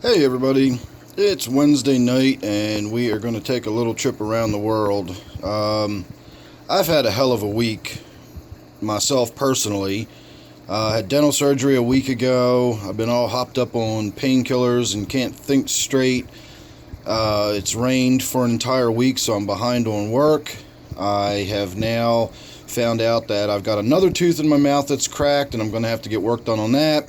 Hey everybody, it's Wednesday night and we are going to take a little trip around the world. I've had a hell of a week myself personally. I had dental surgery a week ago. I've been all hopped up on painkillers and can't think straight. It's rained for an entire week, so I'm behind on work. I have now found out that I've got another tooth in my mouth that's cracked and I'm going to have to get work done on that.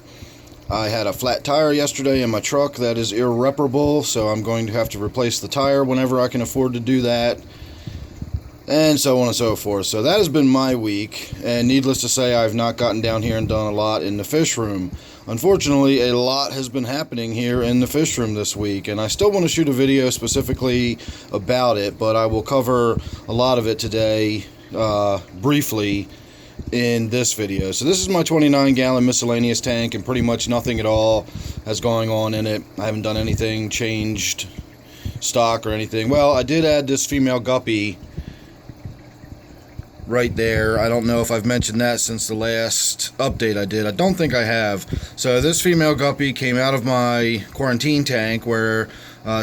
I had a flat tire yesterday in my truck that is irreparable, so I'm going to have to replace the tire whenever I can afford to do that, and so on and so forth. So that has been my week, and needless to say, I've not gotten down here and done a lot in the fish room. Unfortunately, a lot has been happening here in the fish room this week, and I still want to shoot a video specifically about it, but I will cover a lot of it today briefly in this video. So this is my 29-gallon miscellaneous tank, and pretty much nothing at all has going on in it. I haven't done anything, changed stock or anything. Well, I did add this female guppy right there. I don't know if I've mentioned that since the last update I did. I don't think I have. So this female guppy came out of my quarantine tank where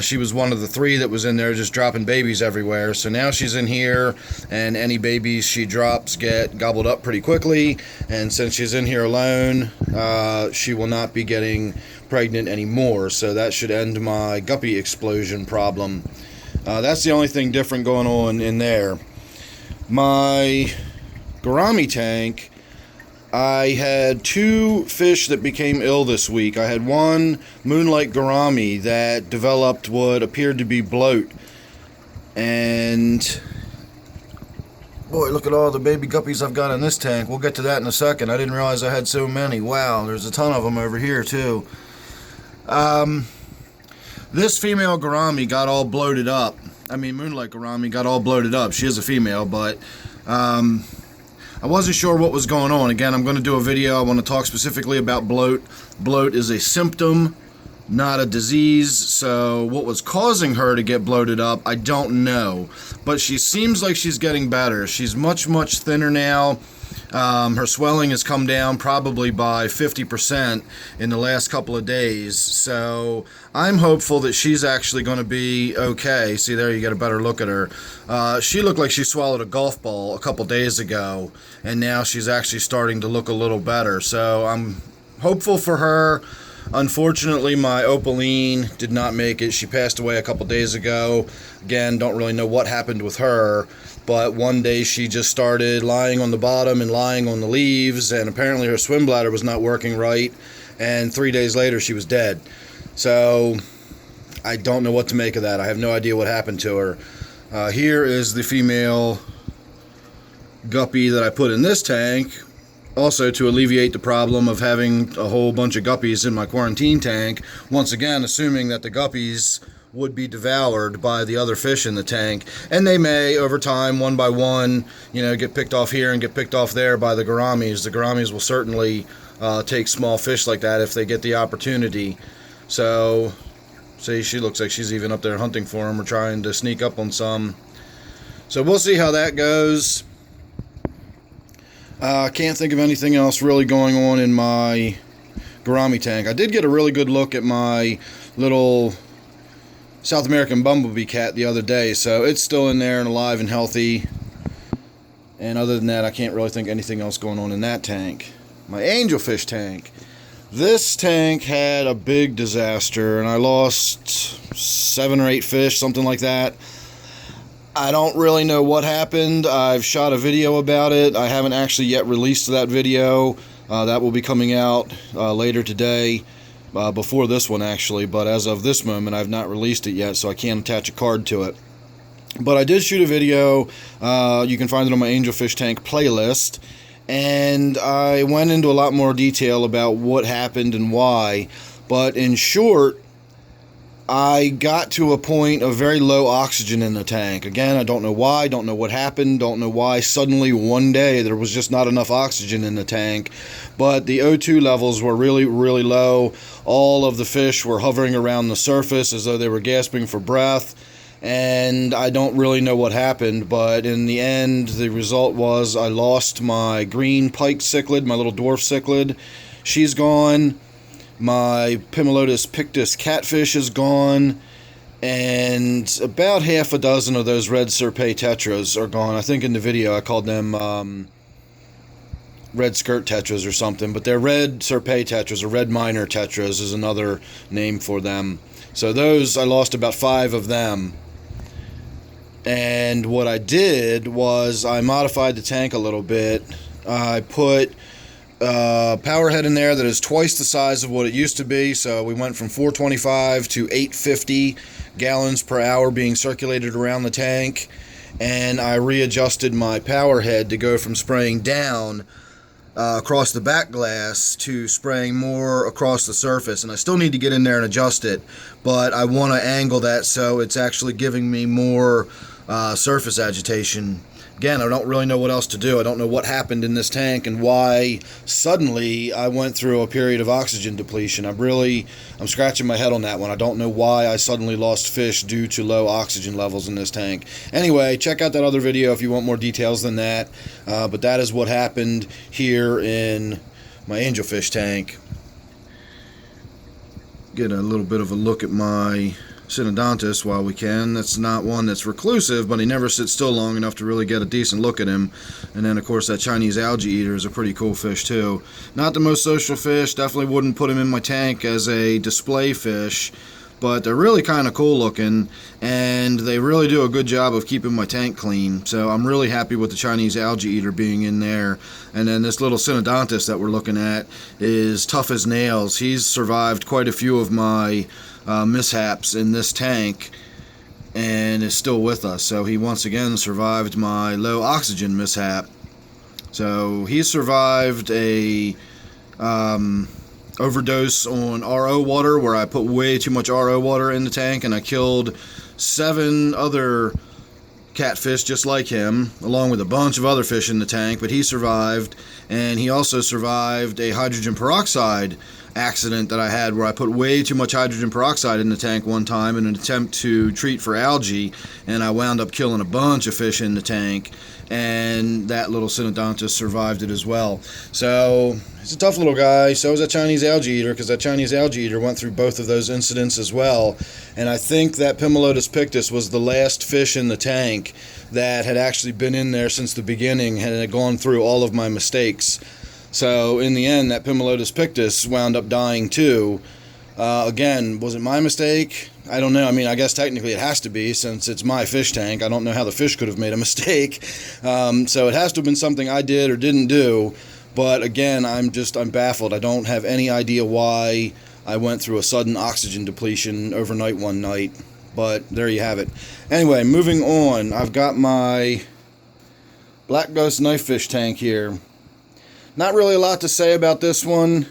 she was one of the 3 that was in there just dropping babies everywhere. So now she's in here, and any babies she drops get gobbled up pretty quickly. And since she's in here alone, she will not be getting pregnant anymore. So that should end my guppy explosion problem. That's the only thing different going on in there. My gourami tank, I had 2 fish that became ill this week. I had one moonlight gourami that developed what appeared to be bloat. And boy, look at all the baby guppies I've got in this tank. We'll get to that in a second. I didn't realize I had so many. Wow, there's a ton of them over here too. This female gourami got all bloated up. I mean, moonlight gourami got all bloated up. She is a female, but I wasn't sure what was going on. Again, I'm going to do a video. I want to talk specifically about bloat. Bloat is a symptom, not a disease. So what was causing her to get bloated up, I don't know. But she seems like she's getting better. She's much, much thinner now. Her swelling has come down probably by 50% in the last couple of days. So I'm hopeful that she's actually going to be okay. See there, you get a better look at her. She looked like she swallowed a golf ball a couple days ago, and now she's actually starting to look a little better. So I'm hopeful for her. Unfortunately, my Opaline did not make it. She passed away a couple days ago. Again, don't really know what happened with her, but one day she just started lying on the bottom and lying on the leaves, and apparently her swim bladder was not working right, and 3 days later she was dead. So I don't know what to make of that. I have no idea what happened to her. Here is the female guppy that I put in this tank, also to alleviate the problem of having a whole bunch of guppies in my quarantine tank, once again assuming that the guppies would be devoured by the other fish in the tank, and they may over time, one by one, get picked off here and get picked off there by the gouramis. The gouramis will certainly take small fish like that if they get the opportunity. So see, she looks like she's even up there hunting for them or trying to sneak up on some. So we'll see how that goes. I can't think of anything else really going on in my gourami tank. I did get a really good look at my little South American Bumblebee cat the other day, so it's still in there and alive and healthy. And other than that, I can't really think anything else going on in that tank. My Angelfish tank. This tank had a big disaster, and I lost 7 or 8 fish, something like that. I don't really know what happened. I've shot a video about it. I haven't actually yet released that video. That will be coming out later today, before this one actually, but as of this moment I've not released it yet, so I can't attach a card to it. But I did shoot a video. You can find it on my Angelfish Tank playlist, and I went into a lot more detail about what happened and why. But in short, I got to a point of very low oxygen in the tank. Again, I don't know why, don't know what happened, don't know why suddenly one day there was just not enough oxygen in the tank. But the O2 levels were really, really low. All of the fish were hovering around the surface as though they were gasping for breath. And I don't really know what happened, but in the end, the result was I lost my green pike cichlid, my little dwarf cichlid. She's gone. My Pimelotus pictus catfish is gone, and about half a dozen of those red Serpei tetras are gone. I think in the video I called them red skirt tetras or something, but they're red Serpei tetras, or red minor tetras is another name for them. So those, I lost about 5 of them. And what I did was I modified the tank a little bit. I put a power head in there that is twice the size of what it used to be. So we went from 425 to 850 gallons per hour being circulated around the tank. And I readjusted my power head to go from spraying down across the back glass to spraying more across the surface. And I still need to get in there and adjust it, but I want to angle that so it's actually giving me more surface agitation. Again, I don't really know what else to do. I don't know what happened in this tank and why suddenly I went through a period of oxygen depletion. I'm scratching my head on that one. I don't know why I suddenly lost fish due to low oxygen levels in this tank. Anyway, check out that other video if you want more details than that. But that is what happened here in my Angelfish tank. Get a little bit of a look at my Synodontus while we can. That's not one that's reclusive, but he never sits still long enough to really get a decent look at him. And then of course that Chinese algae eater is a pretty cool fish too. Not the most social fish, definitely wouldn't put him in my tank as a display fish, but they're really kind of cool looking, and they really do a good job of keeping my tank clean. So I'm really happy with the Chinese algae eater being in there. And then this little Synodontus that we're looking at is tough as nails. He's survived quite a few of my mishaps in this tank and is still with us. So he once again survived my low oxygen mishap. So he survived a overdose on RO water, where I put way too much RO water in the tank, and I killed 7 other catfish just like him, along with a bunch of other fish in the tank, but he survived. And he also survived a hydrogen peroxide accident that I had, where I put way too much hydrogen peroxide in the tank one time in an attempt to treat for algae, and I wound up killing a bunch of fish in the tank, and that little Synodontus survived it as well. So he's a tough little guy. So is that Chinese algae eater, because that Chinese algae eater went through both of those incidents as well. And I think that Pimelotus pictus was the last fish in the tank that had actually been in there since the beginning and had gone through all of my mistakes. So in the end, that Pimelotus pictus wound up dying too. Again, was it my mistake? I don't know. I mean, I guess technically it has to be, since it's my fish tank. I don't know how the fish could have made a mistake. So it has to have been something I did or didn't do. But again, I'm baffled. I don't have any idea why I went through a sudden oxygen depletion overnight one night. But there you have it. Anyway, moving on. I've got my Black Ghost knifefish tank here. Not really a lot to say about this one.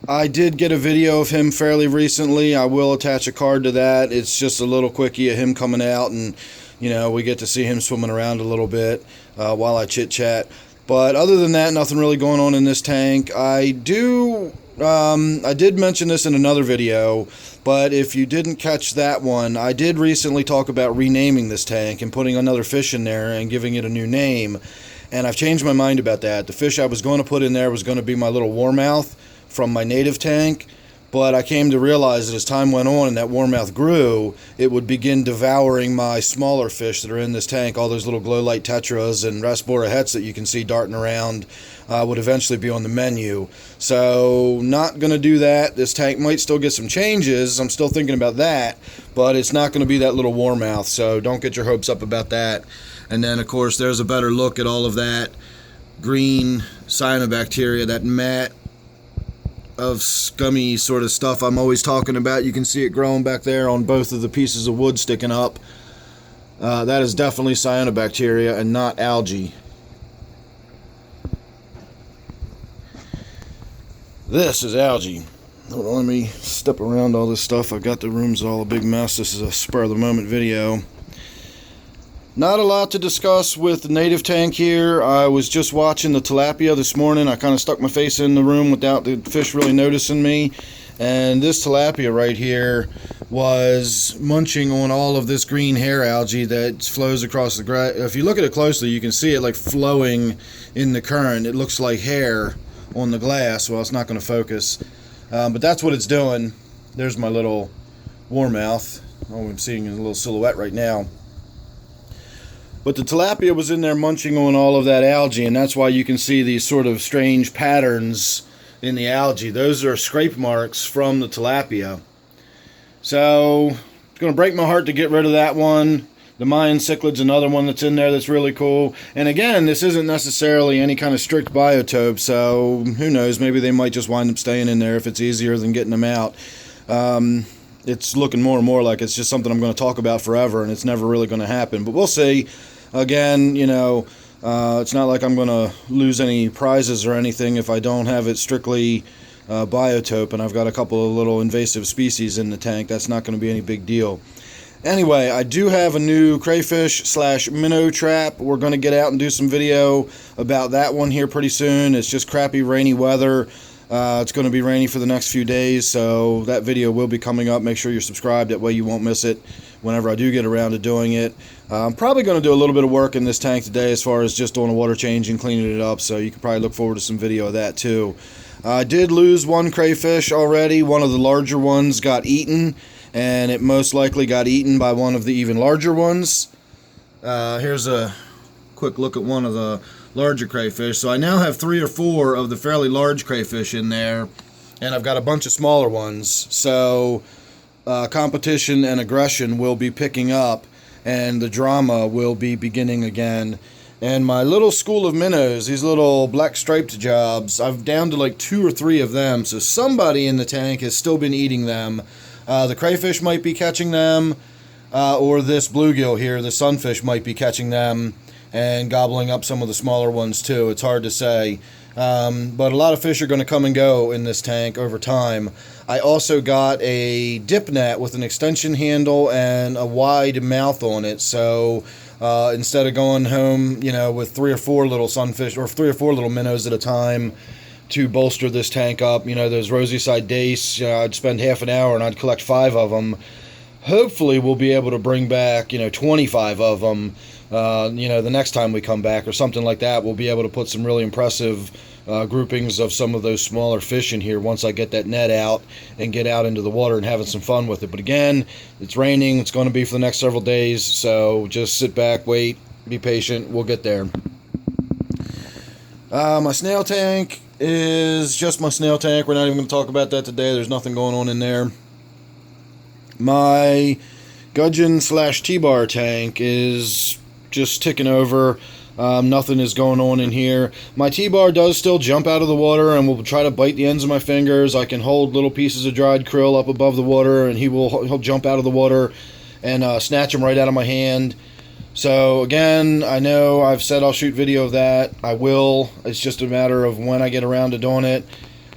I did get a video of him fairly recently. I will attach a card to that. It's just a little quickie of him coming out, and you know, we get to see him swimming around a little bit while I chit chat. But other than that, nothing really going on in this tank. I did mention this in another video, but if you didn't catch that one, I did recently talk about renaming this tank and putting another fish in there and giving it a new name. And I've changed my mind about that. The fish I was going to put in there was going to be my little warmouth from my native tank, but I came to realize that as time went on and that warmouth grew, it would begin devouring my smaller fish that are in this tank. All those little glow light tetras and rasbora hets that you can see darting around would eventually be on the menu. So not going to do that. This tank might still get some changes. I'm still thinking about that, but it's not going to be that little warmouth, so don't get your hopes up about that. And then of course there's a better look at all of that green cyanobacteria, that mat of scummy sort of stuff I'm always talking about. You can see it growing back there on both of the pieces of wood sticking up. That is definitely cyanobacteria and not algae. This is algae. Hold on, let me step around all this stuff. I got the rooms all a big mess. This is a spur of the moment video. Not a lot to discuss with the native tank here. I was just watching the tilapia this morning. I kind of stuck my face in the room without the fish really noticing me. And this tilapia right here was munching on all of this green hair algae that flows across the grass. If you look at it closely, you can see it like flowing in the current. It looks like hair on the glass. Well, it's not going to focus. But that's what it's doing. There's my little warmouth. Oh, I'm seeing a little silhouette right now. But the tilapia was in there munching on all of that algae, and that's why you can see these sort of strange patterns in the algae. Those are scrape marks from the tilapia. So it's going to break my heart to get rid of that one. The Mayan cichlid's another one that's in there that's really cool. And again, this isn't necessarily any kind of strict biotope, so who knows, maybe they might just wind up staying in there if it's easier than getting them out. It's looking more and more like it's just something I'm going to talk about forever, and it's never really going to happen. But we'll see. Again, you know, it's not like I'm going to lose any prizes or anything if I don't have it strictly biotope, and I've got a couple of little invasive species in the tank. That's not going to be any big deal. Anyway, I do have a new crayfish / minnow trap. We're going to get out and do some video about that one here pretty soon. It's just crappy rainy weather. It's going to be rainy for the next few days, so that video will be coming up. Make sure you're subscribed, that way you won't miss it whenever I do get around to doing it. I'm probably going to do a little bit of work in this tank today as far as just doing a water change and cleaning it up, so you can probably look forward to some video of that too. I did lose one crayfish already. One of the larger ones got eaten, and it most likely got eaten by one of the even larger ones. Here's a quick look at one of the larger crayfish. So I now have 3 or 4 of the fairly large crayfish in there, and I've got a bunch of smaller ones. So competition and aggression will be picking up, and the drama will be beginning again. And my little school of minnows, these little black striped jobs, I've down to like 2 or 3 of them, so somebody in the tank has still been eating them. The crayfish might be catching them, or this bluegill here, the sunfish, might be catching them and gobbling up some of the smaller ones too. It's hard to say. But a lot of fish are going to come and go in this tank over time. I also got a dip net with an extension handle and a wide mouth on it, so instead of going home, you know, with 3 or 4 little sunfish or 3 or 4 little minnows at a time to bolster this tank up, you know, those rosy side dace, I'd spend half an hour and I'd collect 5 of them. Hopefully we'll be able to bring back, you know, 25 of them, you know, the next time we come back or something like that. We'll be able to put some really impressive groupings of some of those smaller fish in here once I get that net out and get out into the water and having some fun with it. But again, it's raining. It's going to be for the next several days, so just sit back, wait, be patient. We'll get there. My snail tank is just my snail tank. We're not even going to talk about that today. There's nothing going on in there. My gudgeon / T-bar tank is just ticking over. Nothing is going on in here. My T-bar does still jump out of the water and will try to bite the ends of my fingers. I can hold little pieces of dried krill up above the water, and he'll jump out of the water and snatch them right out of my hand. So again, I know I've said I'll shoot video of that. I will. It's just a matter of when I get around to doing it.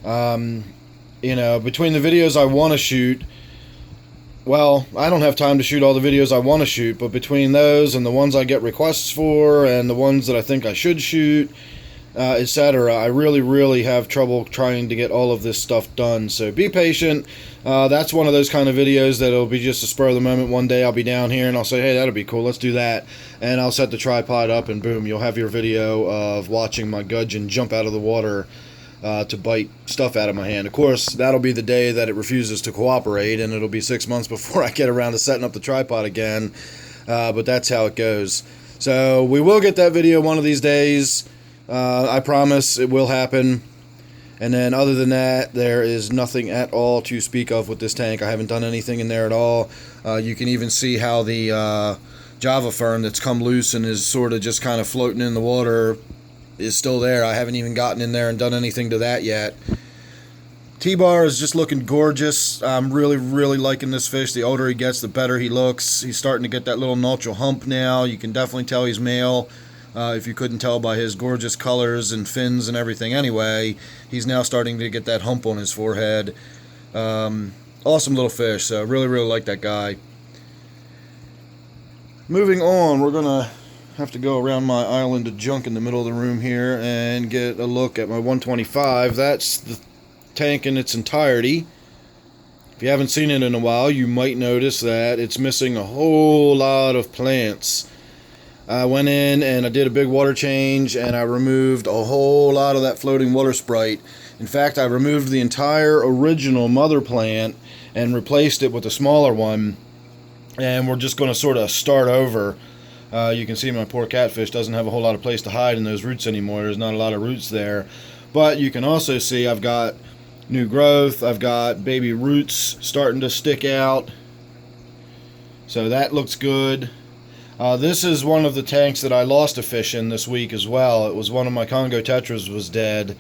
You know, between the videos I want to shoot, well, I don't have time to shoot all the videos I want to shoot, but between those and the ones I get requests for and the ones that I think I should shoot, etc., I really have trouble trying to get all of this stuff done. So be patient. That's one of those kind of videos that'll be just a spur of the moment. One day I'll be down here and I'll say, hey, that'll be cool, let's do that. And I'll set the tripod up and boom, you'll have your video of watching my gudgeon jump out of the water to bite stuff out of my hand. Of course, that'll be the day that it refuses to cooperate, and it'll be 6 months before I get around to setting up the tripod again. But that's how it goes. So we will get that video one of these days. I promise it will happen. And then other than that, there is nothing at all to speak of with this tank. I haven't done anything in there at all. You can even see how the Java fern that's come loose and is sort of just kind of floating in the water is still there. I haven't even gotten in there and done anything to that yet. T-bar is just looking gorgeous. I'm really liking this fish. The older he gets, the better he looks. He's starting to get that little nuptial hump now. You can definitely tell he's male. If you couldn't tell by his gorgeous colors and fins and everything anyway, he's now starting to get that hump on his forehead. Awesome little fish, so really like that guy. Moving on, we're going to have to go around my island of junk in the middle of the room here and get a look at my 125. That's the tank in its entirety. If you haven't seen it in a while, you might notice that it's missing a whole lot of plants. I went in and I did a big water change and I removed a whole lot of that floating water sprite. In fact, I removed the entire original mother plant and replaced it with a smaller one, and we're just going to sort of start over. You can see my poor catfish doesn't have a whole lot of place to hide in those roots anymore. There's not a lot of roots there. But you can also see I've got new growth. I've got baby roots starting to stick out. So that looks good. This is one of the tanks that I lost a fish in this week as well. It was one of my Congo tetras was dead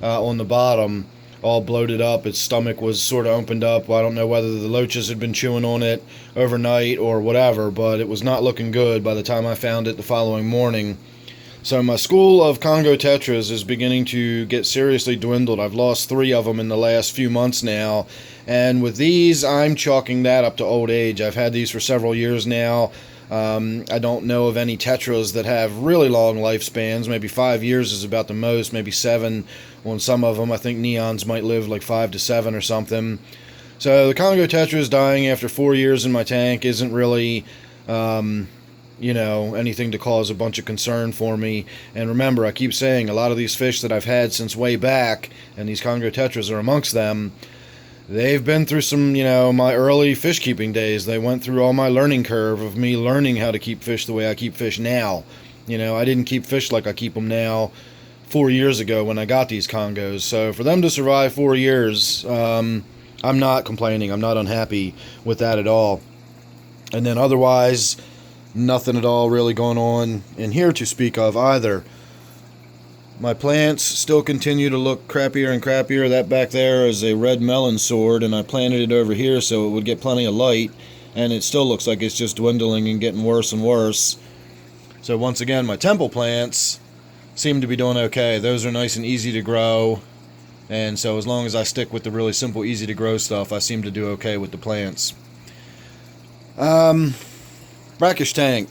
on the bottom, all bloated up. Its stomach was sort of opened up. I don't know whether the loaches had been chewing on it overnight or whatever, but it was not looking good by the time I found it the following morning. So my school of Congo tetras is beginning to get seriously dwindled. I've lost 3 of them in the last few months now, and with these I'm chalking that up to old age. I've had these for several years now. I don't know of any tetras that have really long lifespans. Maybe 5 years is about the most, maybe 7 on some of them. I think neons might live like 5 to 7 or something. So the Congo tetra is dying after 4 years in my tank. Isn't really anything to cause a bunch of concern for me. And remember, I keep saying a lot of these fish that I've had since way back, and these Congo tetras are amongst them, they've been through some, my early fish keeping days. They went through all my learning curve of me learning how to keep fish the way I keep fish now. I didn't keep fish like I keep them now 4 years ago when I got these Congos. So for them to survive 4 years, I'm not complaining. I'm not unhappy with that at all. And then otherwise, nothing at all really going on in here to speak of either. My plants still continue to look crappier and crappier. That back there is a red melon sword, and I planted it over here so it would get plenty of light, and it still looks like it's just dwindling and getting worse and worse. So once again, my temple plants seem to be doing okay. Those are nice and easy to grow, and so as long as I stick with the really simple, easy to grow stuff, I seem to do okay with the plants. Brackish Tank.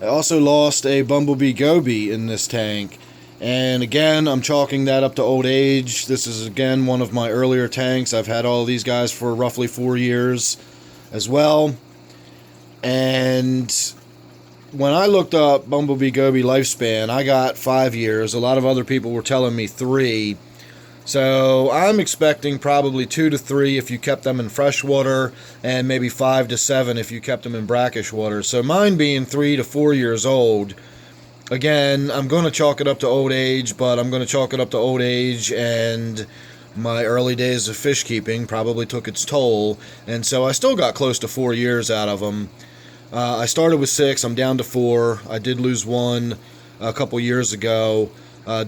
I also lost a Bumblebee Goby in this tank, and again I'm chalking that up to old age. This is again one of my earlier tanks. I've had all of these guys for roughly 4 years as well, and when I looked up Bumblebee Goby lifespan, I got 5 years. A lot of other people were telling me 3. So I'm expecting probably 2 to 3 if you kept them in freshwater, and maybe 5 to 7 if you kept them in brackish water. So mine being 3 to 4 years old, again, I'm going to chalk it up to old age, but I'm going to chalk it up to old age, and my early days of fish keeping probably took its toll, and so I still got close to 4 years out of them. I started with 6, I'm down to 4. I did lose 1 a couple years ago.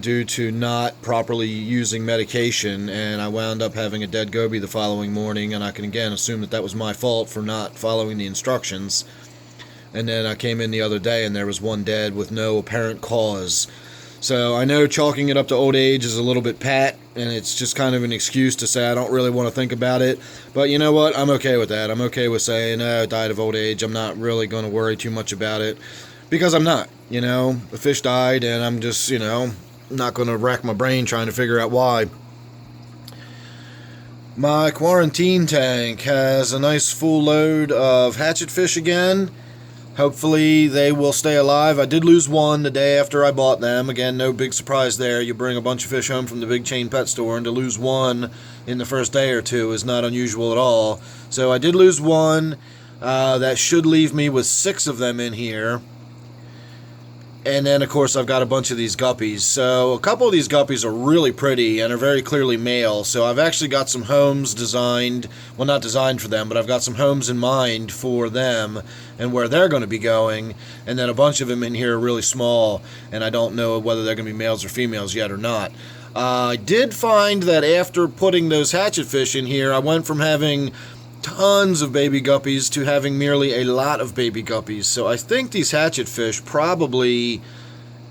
Due to not properly using medication, and I wound up having a dead Goby the following morning, and I can again assume that was my fault for not following the instructions. And then I came in the other day and there was 1 dead with no apparent cause. So I know chalking it up to old age is a little bit pat, and it's just kind of an excuse to say I don't really want to think about it, but you know what, I'm okay with that. I'm okay with saying, I died of old age. I'm not really going to worry too much about it, because I'm not. The fish died, and I'm just, not going to rack my brain trying to figure out why. My quarantine tank has a nice full load of hatchet fish again. Hopefully they will stay alive. I did lose 1 the day after I bought them. Again, no big surprise there. You bring a bunch of fish home from the big chain pet store, and to lose 1 in the first day or 2 is not unusual at all. So I did lose 1. That should leave me with 6 of them in here. And then, of course, I've got a bunch of these guppies. So a couple of these guppies are really pretty and are very clearly male. So I've actually got some homes designed, well, not designed for them, but I've got some homes in mind for them and where they're going to be going. And then a bunch of them in here are really small, and I don't know whether they're going to be males or females yet or not. I did find that after putting those hatchet fish in here, I went from having tons of baby guppies to having merely a lot of baby guppies. So I think these hatchet fish probably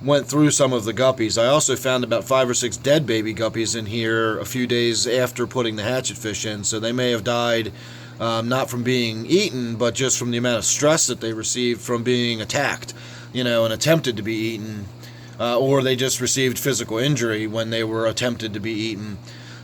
went through some of the guppies. I also found about 5 or 6 dead baby guppies in here a few days after putting the hatchet fish in, so they may have died not from being eaten, but just from the amount of stress that they received from being attacked, and attempted to be eaten, or they just received physical injury when they were attempted to be eaten.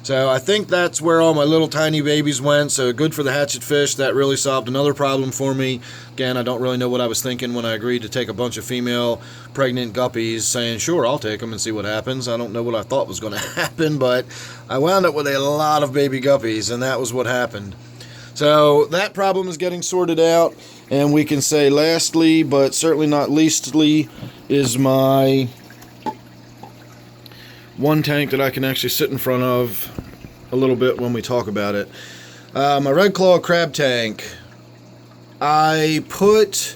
So I think that's where all my little tiny babies went. So good for the hatchet fish. That really solved another problem for me. Again, I don't really know what I was thinking when I agreed to take a bunch of female pregnant guppies, saying, sure, I'll take them and see what happens. I don't know what I thought was going to happen, but I wound up with a lot of baby guppies, and that was what happened. So that problem is getting sorted out, and we can say lastly, but certainly not leastly, is my one tank that I can actually sit in front of a little bit when we talk about it. My red claw crab tank. I put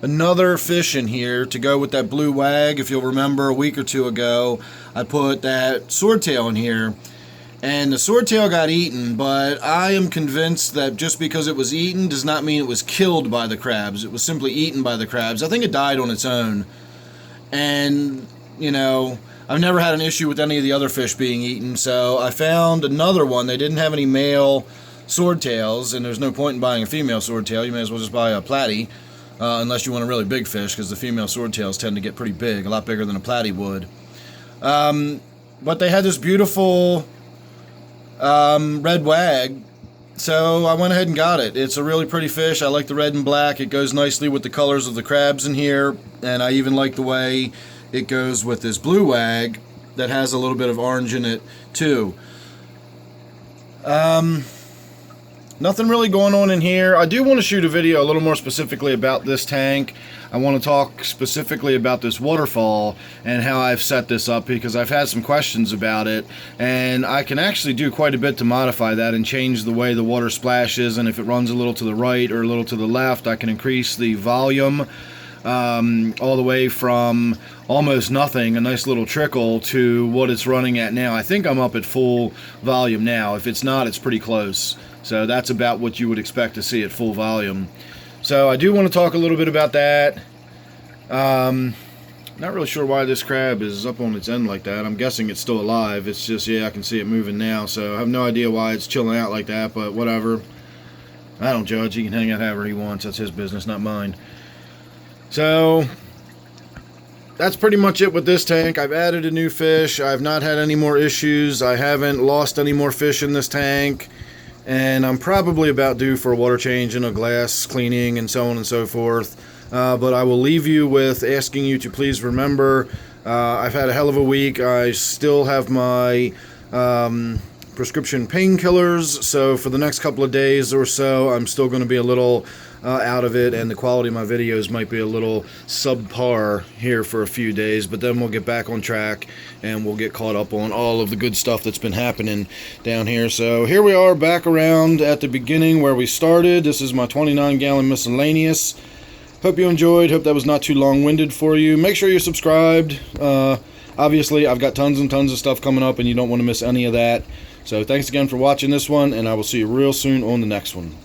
another fish in here to go with that blue wag. If you'll remember, a week or two ago, I put that swordtail in here, and the swordtail got eaten, but I am convinced that just because it was eaten does not mean it was killed by the crabs. It was simply eaten by the crabs. I think it died on its own. And, you know, I've never had an issue with any of the other fish being eaten, so I found another one. They didn't have any male swordtails, and there's no point in buying a female swordtail. You may as well just buy a platy, unless you want a really big fish, because the female swordtails tend to get pretty big, a lot bigger than a platy would. But they had this beautiful red wag, so I went ahead and got it. It's a really pretty fish. I like the red and black. It goes nicely with the colors of the crabs in here, and I even like the way it goes with this blue wag that has a little bit of orange in it too. Nothing really going on in here. I do want to shoot a video a little more specifically about this tank. I want to talk specifically about this waterfall and how I've set this up, because I've had some questions about it, and I can actually do quite a bit to modify that and change the way the water splashes, and if it runs a little to the right or a little to the left, I can increase the volume all the way from almost nothing, a nice little trickle, to what it's running at now. I think I'm up at full volume now. If it's not, it's pretty close. So that's about what you would expect to see at full volume. So I do want to talk a little bit about that. Not really sure why this crab is up on its end like that. I'm guessing it's still alive. It's just, yeah, I can see it moving now. So I have no idea why it's chilling out like that, but whatever. I don't judge. He can hang out however he wants. That's his business, not mine. So that's pretty much it with this tank. I've added a new fish. I've not had any more issues. I haven't lost any more fish in this tank. And I'm probably about due for a water change and a glass cleaning and so on and so forth. But I will leave you with asking you to please remember, I've had a hell of a week. I still have my prescription painkillers, so for the next couple of days or so, I'm still going to be a little out of it, and the quality of my videos might be a little subpar here for a few days, but then we'll get back on track and we'll get caught up on all of the good stuff that's been happening down here. So here we are back around at the beginning where we started. This is my 29-gallon miscellaneous. Hope you enjoyed. Hope that was not too long-winded for you. Make sure you're subscribed. Obviously, I've got tons and tons of stuff coming up, and you don't want to miss any of that. So thanks again for watching this one, and I will see you real soon on the next one.